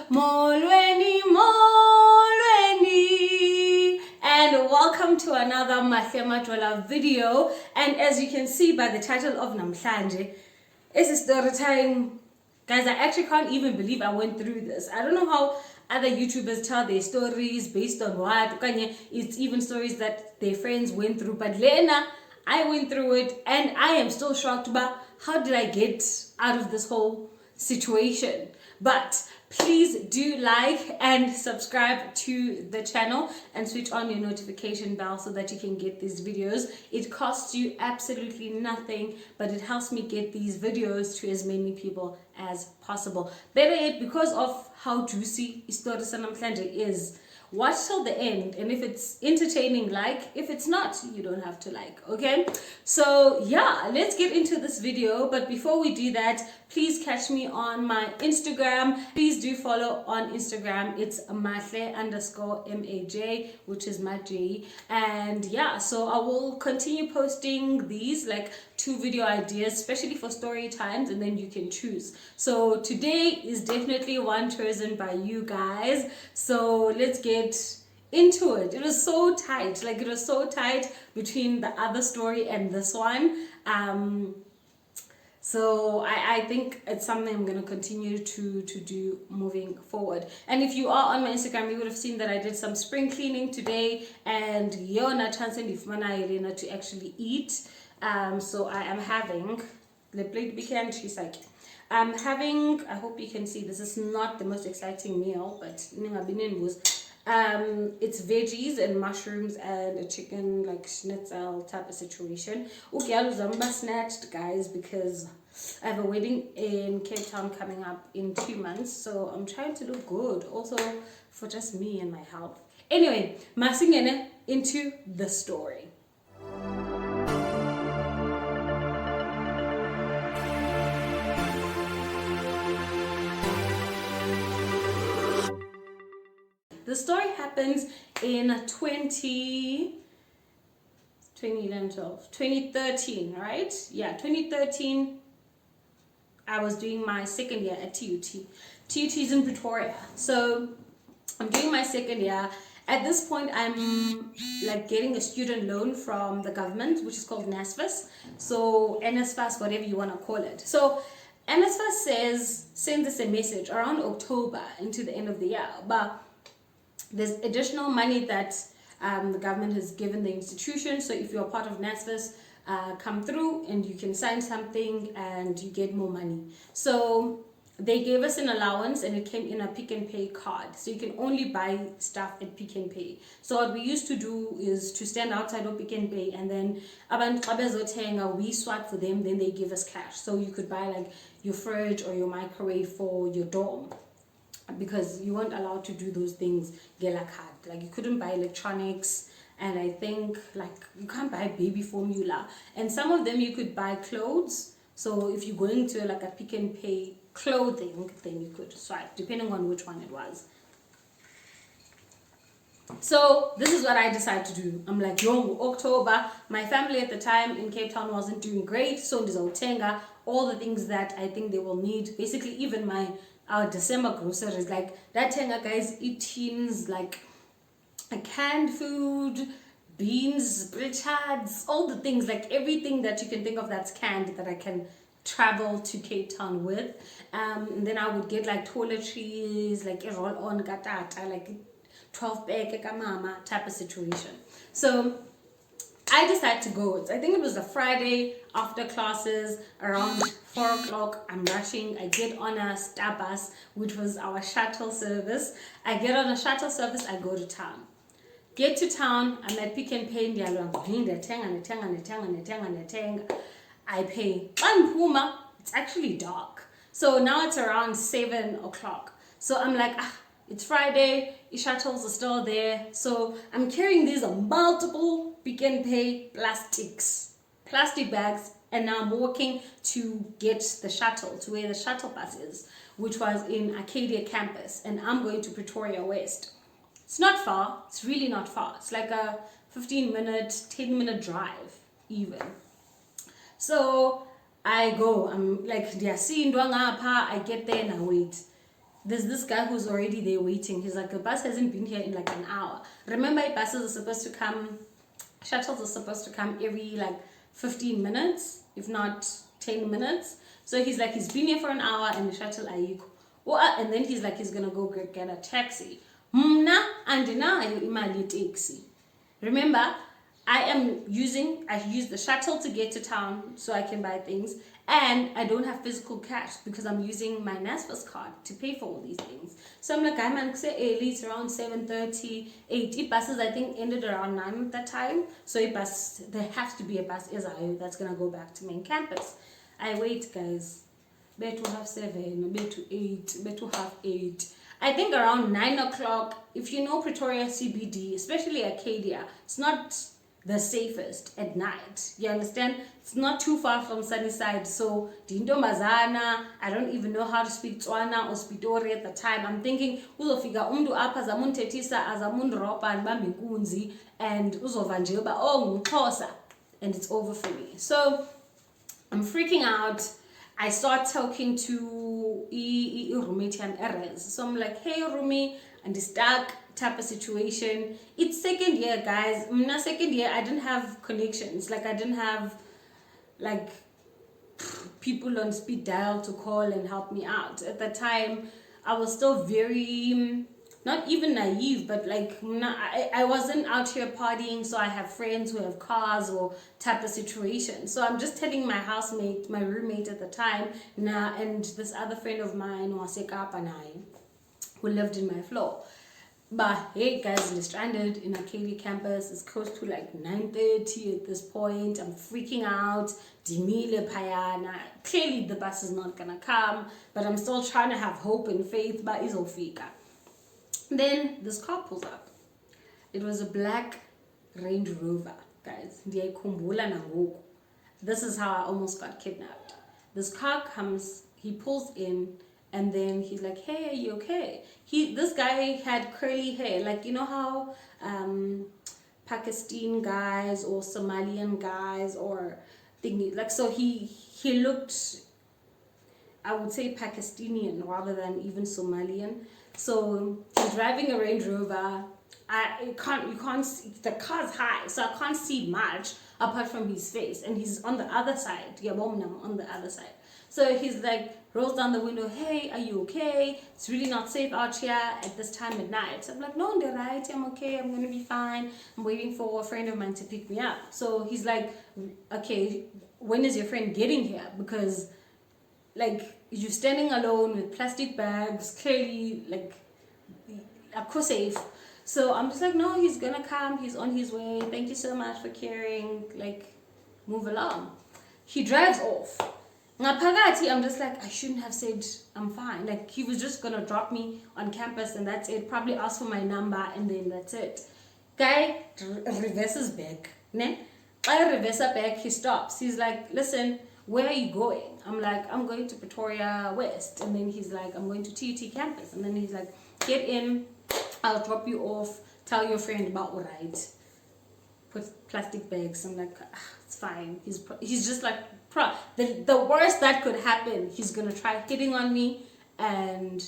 Molweni, and welcome to another Mahle Madwala video. And as you can see by the title of Namhlanje, it's story time. Guys, I actually can't even believe I went through this. I don't know how other YouTubers tell their stories based on what. It's even stories that their friends went through. But Lena, I went through it and I am still shocked about how did I get out of this whole situation. But please do like and subscribe to the channel and switch on your notification bell so that you can get these videos. It costs you absolutely nothing, but it helps me get these videos to as many people as possible. Better yet, because of how juicy Story Namhlanje is, watch till the end, and if it's entertaining, like. If it's not, you don't have to like, okay? So yeah, let's get into this video. But before we do that, please catch me on my Instagram. Please do follow on Instagram. It's Mahle_MAJ, which is Maji. And yeah, so I will continue posting these like 2 video ideas, especially for story times, and then you can choose. So today is definitely one chosen by you guys. So let's get into it. It was so tight, like it was so tight between the other story and this one. So I think it's something I'm going to continue to do moving forward. And if you are on my Instagram, you would have seen that I did some spring cleaning today, and Yona chance Elena to actually eat. So I am having the plate weekend. She's like, I'm having, I hope you can see, this is not the most exciting meal, but it's veggies and mushrooms and a chicken like schnitzel type of situation. Okay, I was snatched, guys, because I have a wedding in Cape Town coming up in 2 months, so I'm trying to look good also for just me and my health. Anyway, masingene into the story. The story happens in 2013, right? Yeah, 2013. I was doing my second year at TUT. TUT is in Pretoria. So I'm doing my second year. At this point, I'm like getting a student loan from the government, which is called NSFAS. So NSFAS, whatever you want to call it. So NSFAS sends us a message around October into the end of the year, but there's additional money that the government has given the institution. So if you're part of NSFAS, come through and you can sign something and you get more money. So they gave us an allowance, and it came in a Pick n Pay card. So you can only buy stuff at Pick n Pay. So what we used to do is to stand outside of Pick n Pay, and then we swap for them, then they give us cash. So you could buy like your fridge or your microwave for your dorm, because you weren't allowed to do those things gela card. Like you couldn't buy electronics, and I think like you can't buy baby formula, and some of them you could buy clothes. So if you're going to like a Pick n Pay clothing, then you could swipe depending on which one it was. So this is what I decided to do. I'm like, October, my family at the time in Cape Town wasn't doing great, so ndizawuthenga all the things that I think they will need. Basically, even our December groceries, like that tenga, guys, eat tins, like a canned food, beans, Richards, all the things, like everything that you can think of that's canned that I can travel to Cape Town with. And then I would get like toiletries, like a roll-on katata, like 12 pack mama type of situation. So I decided to go. I think it was a Friday after classes around 4 o'clock. I'm rushing. I get on a Starbus, which was our shuttle service. I get on a shuttle service. I go to town. Get to town. I'm at Pick n Pay. I pay. It's actually dark. So now it's around 7 o'clock. So I'm like, it's Friday, the shuttles are still there. So I'm carrying these multiple Pick n Pay plastic bags, and now I'm walking to get the shuttle to where the shuttle bus is, which was in Arcadia campus, and I'm going to Pretoria West. It's not far. It's really not far. It's like a 15-minute, 10-minute drive even. So I go. I'm like, I get there and I wait. there's this guy who's already there waiting. He's like, the bus hasn't been here in like an hour. Remember, buses are supposed to come, shuttles are supposed to come every like 15 minutes, if not 10 minutes. So he's like, he's been here for an hour and the shuttle ayikho. And then he's like, he's gonna go get a taxi. Mna andinayo imali taxi. Remember, I use the shuttle to get to town so I can buy things, and I don't have physical cash because I'm using my NSFAS card to pay for all these things. So I'm like, I'm early, it's around 7:30, 8. Buses I think ended around 9 at that time. So there has to be a bus that's gonna go back to main campus. I wait, guys. Bet to have 7, bet to 8, bet to have 8. I think around 9 o'clock, if you know Pretoria CBD, especially Arcadia, it's not the safest at night. You understand? It's not too far from Sunnyside. So, Dindo Mazana, I don't even know how to speak Tswana or Spitori at the time. I'm thinking, uzofika umntu apha zamuntethisa azamunropa and bambinkunzi and uzovanjeba oh ngxhosa, and it's over for me. So, I'm freaking out. I start talking to roommate and Erez. So I'm like, hey Rumi, and this dark type of situation. It's second year, guys. Second year, I didn't have connections. Like I didn't have like people on speed dial to call and help me out. At that time, I was still very not even naive, but like I wasn't out here partying, so I have friends who have cars or type of situation. So I'm just telling my housemate, my roommate at the time, and this other friend of mine, who lived in my floor. But hey guys, we're stranded in Arcadia campus. It's close to like 9:30 at this point. I'm freaking out. Dimile Payana. Clearly the bus is not gonna come, but I'm still trying to have hope and faith, but izofika. Then this car pulls up. It was a black Range Rover, guys. This is how I almost got kidnapped. This car comes, he pulls in, and then he's like, hey, are you okay? This guy had curly hair, like you know how Pakistan guys or Somalian guys or thingy, like so he looked, I would say Pakistani rather than even Somalian. So he's driving a Range Rover. You can't see, the car's high, so I can't see much apart from his face, and he's on the other side. On the other side. So he's like rolls down the window. Hey, are you okay? It's really not safe out here at this time at night. So I'm like, no, they're right. I'm okay. I'm gonna be fine. I'm waiting for a friend of mine to pick me up. So he's like, okay, when is your friend getting here? Because like you're standing alone with plastic bags, clearly like safe. So I'm just like, no, he's gonna come, he's on his way, thank you so much for caring, like move along. He drives off. Ngapagati, I'm just like, I shouldn't have said I'm fine. Like he was just gonna drop me on campus and that's it, probably ask for my number and then that's it. Guy reverses back. I reverse back, he stops. He's like, listen, where are you going? I'm like, I'm going to Pretoria West. And then he's like, I'm going to TUT campus. And then he's like, get in, I'll drop you off, tell your friend about what I put plastic bags. I'm like, it's fine. He's just like, the worst that could happen, he's gonna try hitting on me and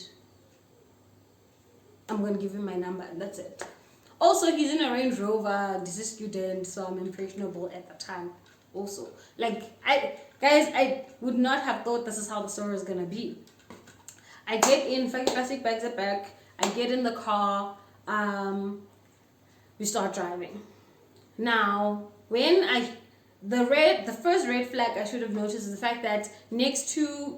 I'm gonna give him my number and that's it. Also, he's in a Range Rover, this is student, so I'm impressionable at the time also. Like, I would not have thought this is how the story is gonna be. I get in, plastic bags are back, I get in the car, we start driving. Now, when the first red flag I should have noticed is the fact that next to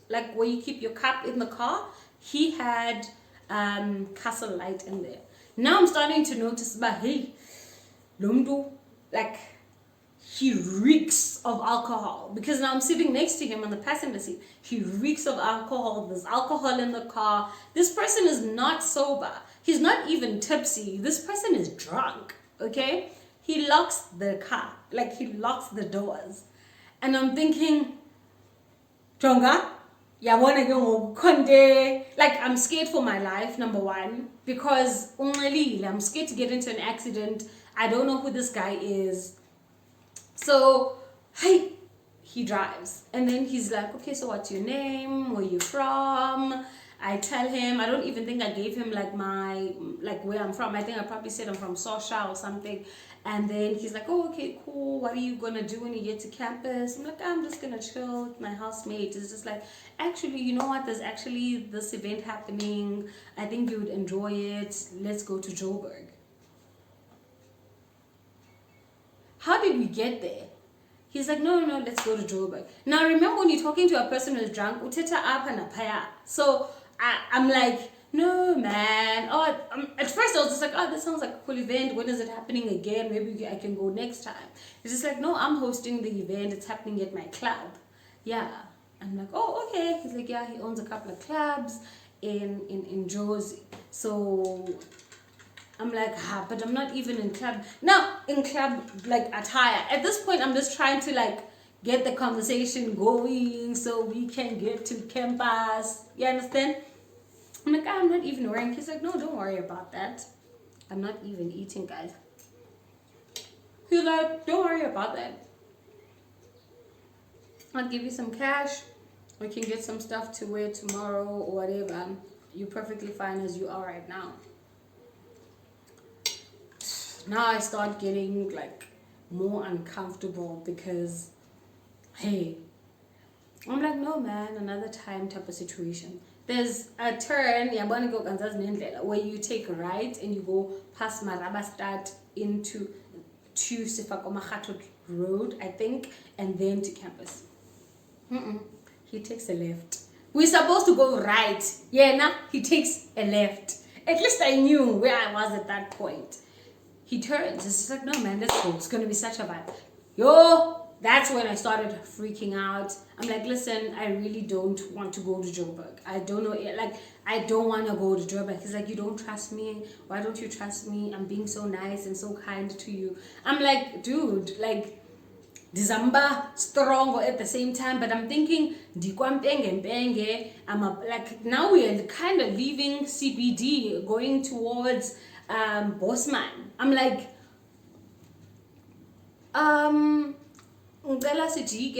like where you keep your cup in the car, he had Castle Light in there. Now I'm starting to notice, but hey, Lumdu, like he reeks of alcohol, because now I'm sitting next to him on the passenger seat. He reeks of alcohol. There's alcohol in the car. This person is not sober. He's not even tipsy. This person is drunk, okay? He locks the car, like he locks the doors. And I'm thinking, Tonga, like I'm scared for my life, number one, because I'm scared to get into an accident. I don't know who this guy is. So, hey, he drives. And then he's like, okay, so what's your name? Where you from? I tell him, I don't even think I gave him like where I'm from. I think I probably said I'm from Sosha or something. And then he's like, oh, okay, cool. What are you going to do when you get to campus? I'm like, I'm just going to chill with my housemate. It's just like, actually, you know what? There's actually this event happening. I think you would enjoy it. Let's go to Joburg. How did we get there? He's like, no, let's go to Joburg. Now, remember when you're talking to a person who's drunk, uteta up and apaya. So I'm like, no, man. Oh, at first I was just like, oh, this sounds like a cool event. When is it happening again? Maybe I can go next time. He's just like, no, I'm hosting the event. It's happening at my club. Yeah. I'm like, oh, okay. He's like, yeah, he owns a couple of clubs in Jozi. So I'm like, but I'm not even in club. Now, in club, like, attire. At this point, I'm just trying to, like, get the conversation going so we can get to campus. You understand? I'm like, I'm not even wearing. He's like, no, don't worry about that. I'm not even eating, guys. He's like, don't worry about that. I'll give you some cash. We can get some stuff to wear tomorrow or whatever. You're perfectly fine as you are right now. Now I start getting like more uncomfortable because, hey, I'm like, no, man, another time type of situation. There's a turn, where you take a right and you go past Marabastad into Sifakomakhato Road, I think, and then to campus. He takes a left. We're supposed to go right. Yeah, now he takes a left. At least I knew where I was at that point. He turns. It's like, no, man, let's go. It's going to be such a vibe. Yo, that's when I started freaking out. I'm like, listen, I really don't want to go to Joburg. I don't know. Like, I don't want to go to Joburg. He's like, you don't trust me? Why don't you trust me? I'm being so nice and so kind to you. I'm like, dude, like, December strong at the same time, but I'm thinking I'm like, now we're kind of leaving CBD going towards Bosman. I'm like,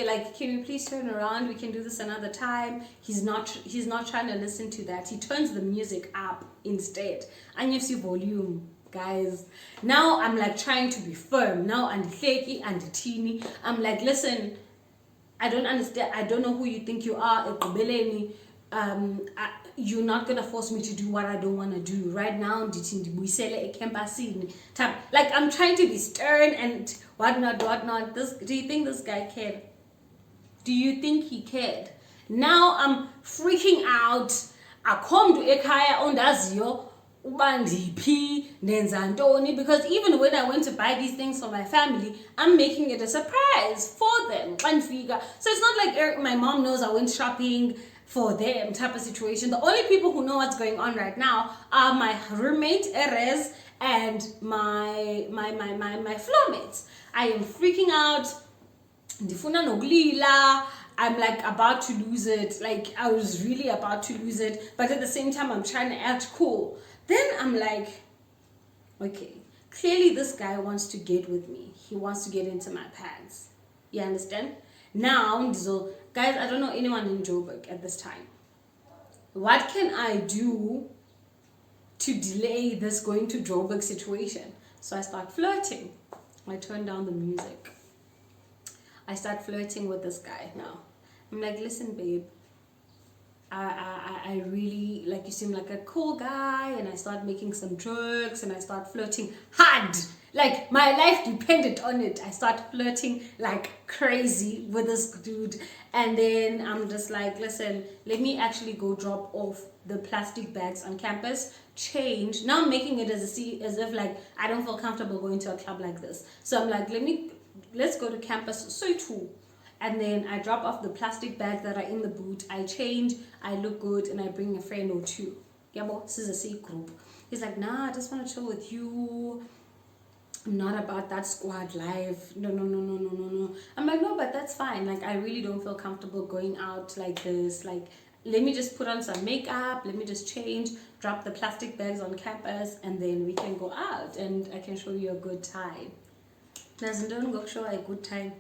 like, can you please turn around? We can do this another time. He's not trying to listen to that. He turns the music up instead. And you see volume, guys. Now I'm like trying to be firm. Now and shaky and teeny. I'm like, listen, I don't understand. I don't know who you think you are. You're not gonna force me to do what I don't want to do right now. Like, I'm trying to be stern and whatnot. Do you think this guy cared? Do you think he cared? Now I'm freaking out. I come to ekhaya ondaziyo ubandiphi nenzantoni, because even when I went to buy these things for my family, I'm making it a surprise for them. So it's not like my mom knows I went shopping for them type of situation. The only people who know what's going on right now are my roommate Erez and my floor mates. I am freaking out. Ndifuna nokulila. I'm like about to lose it. Like, I was really about to lose it, but at the same time I'm trying to act cool. Then I'm like, okay, clearly this guy wants to get with me. He wants to get into my pants. You understand? Now, so guys, I don't know anyone in Joburg at this time. What can I do to delay this going to Joburg situation? So I start flirting. I turn down the music. I start flirting with this guy now. I'm like, listen, babe, I really, like, you seem like a cool guy. And I start making some jokes and I start flirting hard. Like, my life depended on it. I start flirting like crazy with this dude. And then I'm just like, listen, let me actually go drop off the plastic bags on campus, change. Now I'm making it as if like I don't feel comfortable going to a club like this. So I'm like, let's go to campus, so too. And then I drop off the plastic bags that are in the boot. I change, I look good, and I bring a friend or two. Yabo, this is a safe group. He's like, nah, I just want to chill with you. I'm not about that squad life. No. I'm like, no, but that's fine. Like, I really don't feel comfortable going out like this. Like, let me just put on some makeup. Let me just change, drop the plastic bags on campus, and then we can go out and I can show you a good time. Don't go show a good time.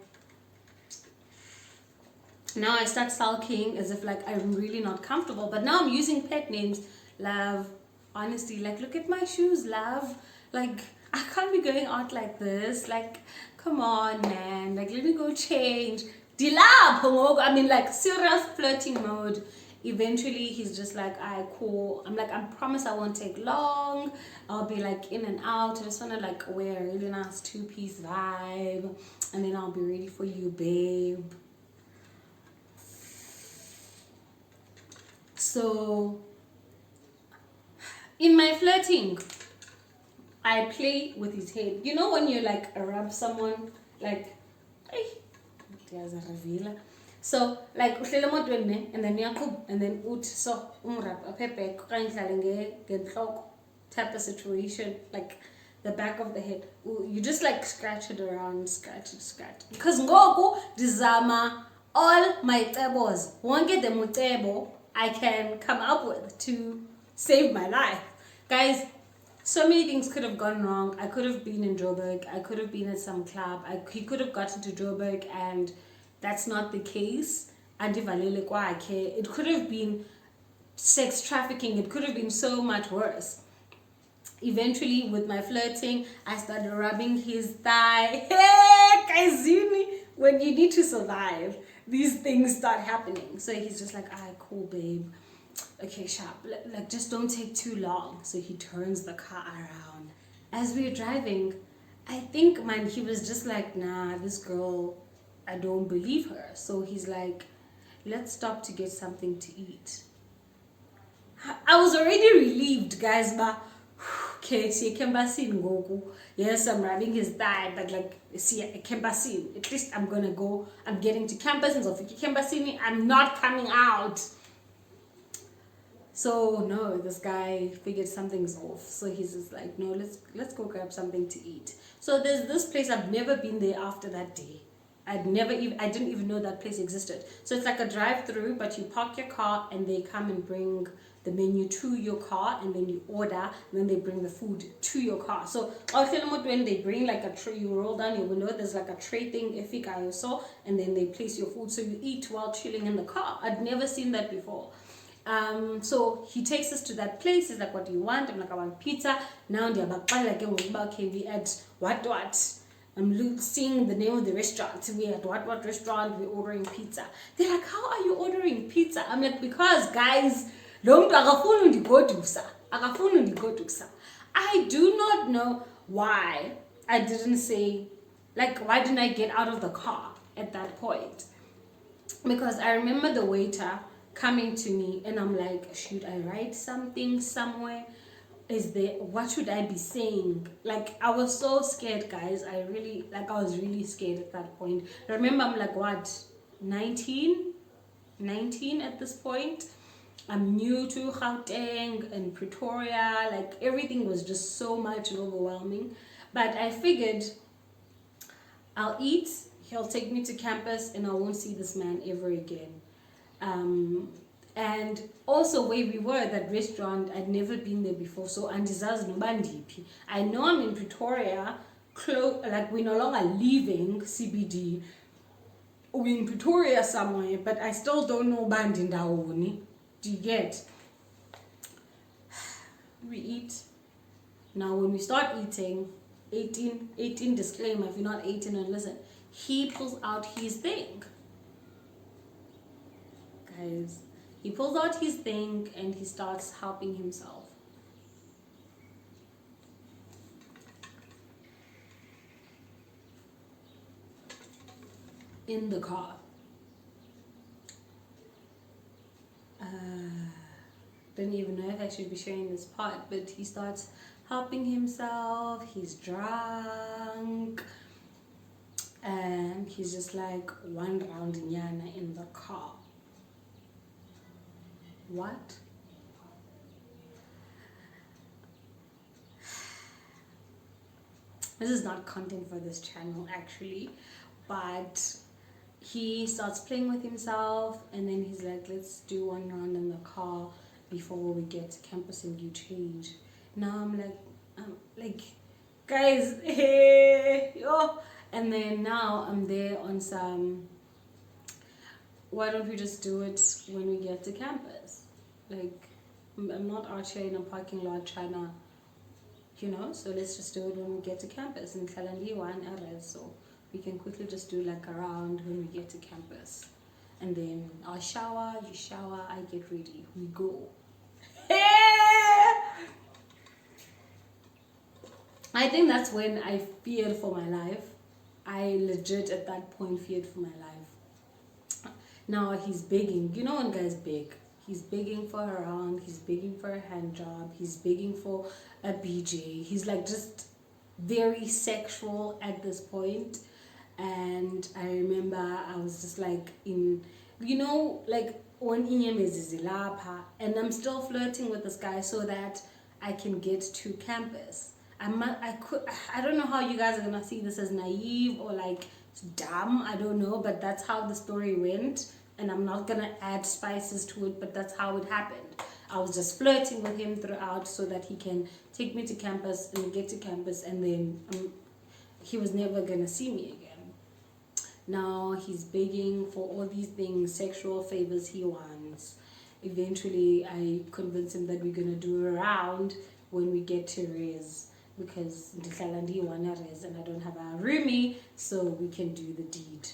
Now I start sulking as if like I'm really not comfortable. But now I'm using pet names. Love, honestly, like look at my shoes, love. Like I can't be going out like this. Like, come on, man. Like let me go change. Dilab, I mean like serious flirting mode. Eventually he's just like, I cool. I'm like, I promise I won't take long. I'll be like in and out. I just wanna like wear a really nice two-piece vibe. And then I'll be ready for you, babe. So, in my flirting, I play with his head. You know when you like rub someone, like, hey, there's a revealer. So, like, and then yakub, and then ut, so, umrab, a pepe, type of situation, like the back of the head. You just like scratch it around, scratch. Because ngoku, dizama, all my tebos, won't get the mutebo I can come up with to save my life. Guys, so many things could have gone wrong. I could have been in Joburg. I could have been at some club. He could have gotten to Joburg, and that's not the case. It could have been sex trafficking. It could have been so much worse. Eventually, with my flirting, I started rubbing his thigh. Hey, Kaizini! When you need to survive, these things start happening. So he's just like, cool, babe. Okay, sharp. Like, just don't take too long. So he turns the car around. As we're driving, I think, man, he was just like, nah, this girl, I don't believe her. So he's like, let's stop to get something to eat. I was already relieved, guys, but okay, see, Goku. Yes, I'm rubbing his thigh, but like, see, Kembasi, at least I'm gonna go. I'm getting to campus, and so Kembasi, I'm not coming out. So no, this guy figured something's off. So he's just like, no, let's go grab something to eat. So there's this place. I've never been there after that day. I didn't even know that place existed. So it's like a drive-through, but you park your car and they come and bring the menu to your car, and then you order, and then they bring the food to your car. So when they bring like a tray, you roll down your window, there's like a tray thing, or so, and then they place your food, so you eat while chilling in the car. I'd never seen that before. So he takes us to that place. He's like, what do you want? I'm like, I want pizza. Now okay, we at what? I'm seeing the name of the restaurant. We at what restaurant? We're ordering pizza. They're like, how are you ordering pizza? I'm like, because guys, I do not know why I didn't say, like, why didn't I get out of the car at that point? Because I remember the waiter coming to me, and I'm like, should I write something somewhere? What should I be saying? Like, I was so scared, guys. I was really scared at that point. I remember I'm like, what, 19 at this point. I'm new to Gauteng and Pretoria. Like, everything was just so much and overwhelming. But I figured I'll eat, he'll take me to campus, and I won't see this man ever again. And also where we were, that restaurant, I'd never been there before, so andizazi nobandiphi. I know I'm in Pretoria, like we're no longer leaving CBD. We're in Pretoria somewhere, but I still don't know bandindawoni. Do you get? We eat. Now when we start eating, 18 disclaimer, if you're not 18 and listen, he pulls out his thing. Guys, he pulls out his thing and he starts helping himself. In the car. Don't even know if I should be sharing this part, but he starts helping himself. He's drunk. And he's just like one round nyana in the car. What? This is not content for this channel actually, but he starts playing with himself, and then he's like, let's do one round in the car before we get to campus and you change. Now I'm like, guys, hey, yo. And then now I'm there on some, why don't we just do it when we get to campus? Like, I'm not out here in a parking lot trying to, so let's just do it when we get to campus. And Kalandi one errors, so we can quickly just do like a round when we get to campus. And then I'll shower, you shower, I get ready, we go. I think that's when I feared for my life. I legit at that point feared for my life. Now he's begging. You know when guys beg? He's begging for a round, he's begging for a hand job, he's begging for a BJ. He's like just very sexual at this point. And I remember I was just like like when Inyemez is ilapha, and I'm still flirting with this guy so that I can get to campus. I don't know how you guys are gonna see this as naive or like dumb, I don't know, but that's how the story went, and I'm not gonna add spices to it, but that's how it happened. I was just flirting with him throughout so that he can take me to campus and get to campus, and then he was never gonna see me again. Now he's begging for all these things, sexual favors he wants. Eventually I convince him that we're gonna do a round when we get to Res, because Ndihlalandi wanna Res and I don't have a roomie, so we can do the deed.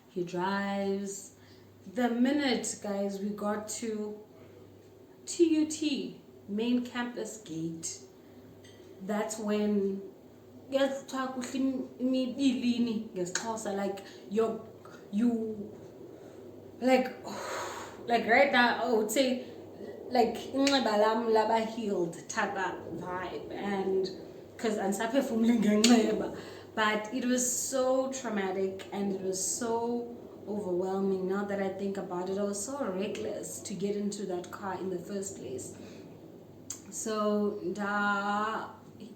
He drives. The minute, guys, we got to TUT, main campus gate, that's when like like right now I would say like laba healed type of vibe, and because but it was so traumatic and it was so overwhelming. Now that I think about it, I was so reckless to get into that car in the first place. So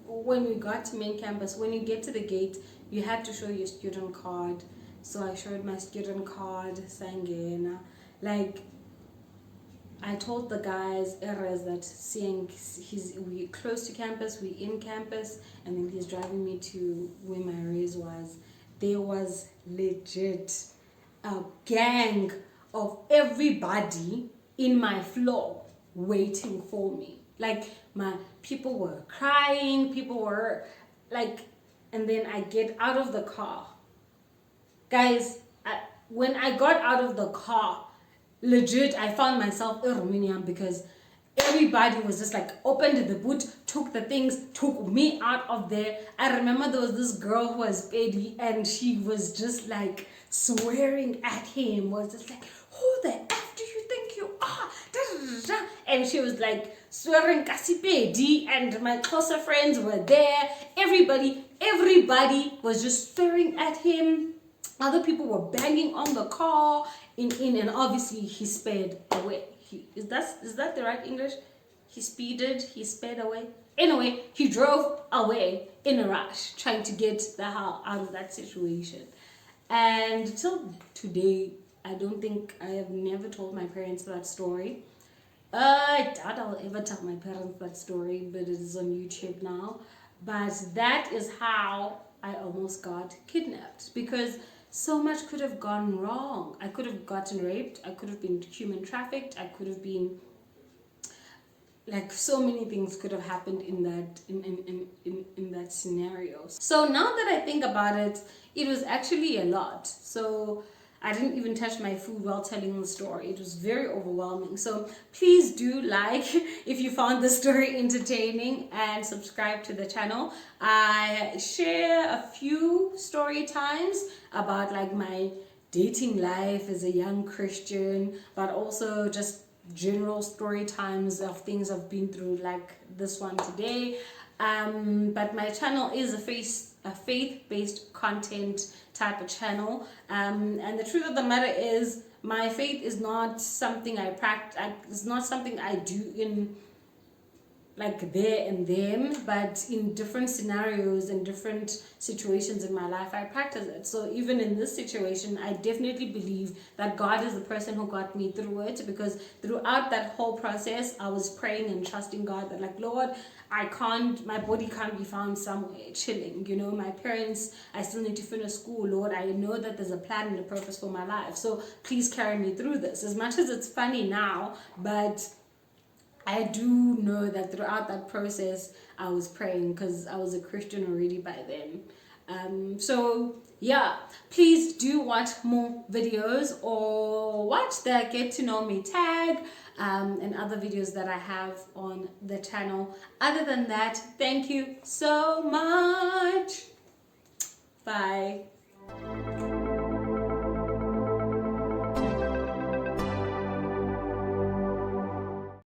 when we got to main campus, when you get to the gate, you had to show your student card. So I showed my student card, Sangena. Like, I told the guys, Erez, that we close to campus, we in campus, and then he's driving me to where my raise was. There was legit a gang of everybody in my floor waiting for me. Like, my people were crying, people were like, and then I get out of the car. Guys, when I got out of the car, legit, I found myself in Romanian because everybody was just like opened the boot, took the things, took me out of there. I remember there was this girl who was Eddie, and she was just like swearing at him, was just like, who the F do you think you are? And she was like swearing Kasipedi, and my closer friends were there. Everybody was just staring at him. Other people were banging on the car and obviously he sped away. Is that the right English? He sped away. Anyway, he drove away in a rush, trying to get the hell out of that situation. And till today, I don't think I have never told my parents that story. I doubt I'll ever tell my parents that story, but it is on YouTube now. But that is how I almost got kidnapped, because so much could have gone wrong. I could have gotten raped, I could have been human trafficked, I could have been like, so many things could have happened in that scenario. So now that I think about it, it was actually a lot. So I didn't even touch my food while telling the story. It was very overwhelming. So please do like if you found the story entertaining, and subscribe to the channel. I share a few story times about like my dating life as a young Christian, but also just general story times of things I've been through, like this one today. But my channel is a faith-based content type of channel, and the truth of the matter is, my faith is not something I practice. It's not something I do like there and them, but in different scenarios and different situations in my life I practice it. So even in this situation, I definitely believe that God is the person who got me through it, because throughout that whole process I was praying and trusting God that, like, Lord, my body can't be found somewhere chilling, you know, my parents, I still need to finish school. Lord, I know that there's a plan and a purpose for my life, so please carry me through this. As much as it's funny now, but I do know that throughout that process, I was praying, because I was a Christian already by then. So yeah, please do watch more videos, or watch the Get to Know Me tag, and other videos that I have on the channel. Other than that, thank you so much. Bye.